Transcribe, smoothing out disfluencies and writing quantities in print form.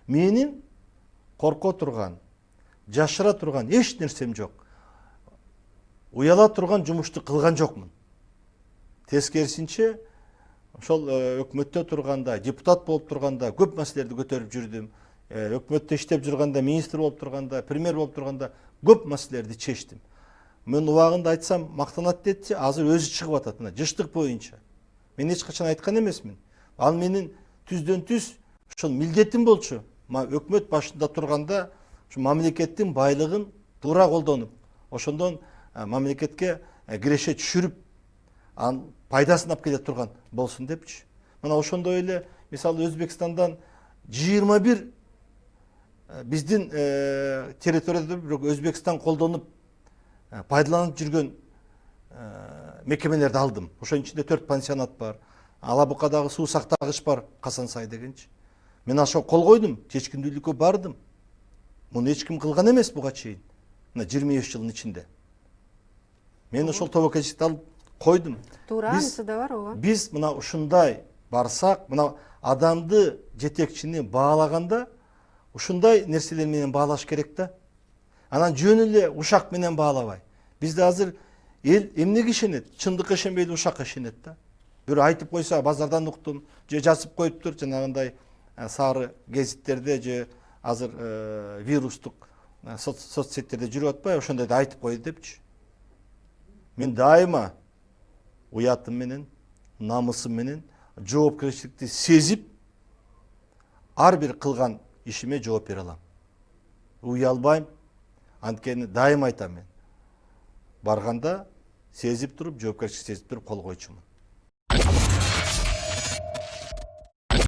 Менин корко турган, жашыра турган эч нерсем жок. Уяла турган жумушту кылган жокмун. Тескерисинче, ошол өкмөттө турганда, депутат болуп турганда көп маселелерди көтөрүп жүрдүм. Өкмөттө иштеп жүрганда, министр болуп турганда, премьер болуп турганда көп маселелерди чечтим. Мен убагында айтсам мактанат детчи, азыр өзү чыгып атат мына жыштык боюнча. Мен эч качан айткан эмесмин. Ал менин түздөн түз ошол милдетим болчу. Өкмөт башында турганда ушу мамлекеттин байлыгын туура колдонуп, ошондон мамлекетке киреше түшүрүп, анын пайдасын алып келе турган болсун депчи. Мына ошондой эле мисалы Өзбекстандан 21 биздин территорияда бирок Өзбекстан колдонуп пайдаланып жүргөн мекемелерди алдым. Ошонун ичинде 4 пансионат бар. Алабукадагы суу сактагыч бар, Касан Сай дегенчи. Мен ошо кол койдум, чечкиндүүлүккө бардым. Муну эч ким кылган эмес буга чейин. Мына 23 жылдын ичинде. Мен ошол тобокелчиликти алып койдум. Туура, анысы да бар ооба. Биз мына ушундай барсак, мына адамды, жетекчини баалаганда ушундай нерселер менен баалаш керек да. Анан жөн эле ушак менен баалабай. Бизде азыр эл эмнеге ишенет? Чындыкка ишенбейди, ушакка ишенет да. Бирөө айтып койсо базардан уктум, же жазып коюптур, жанагындай сары гезиттерде же азыр вирустук соцсеттерде жүрүп атпайбы, ошондойду айтып койду депчи. Мен дайыма уятым менен, намысым менен жоопкерчиликти сезип, ар бир кылган ишиме жооп бере алам. Уялбайм, анткени дайыма айтам мен. Барганда сезип туруп, жоопкерчилик сезип туруп кол койчумун.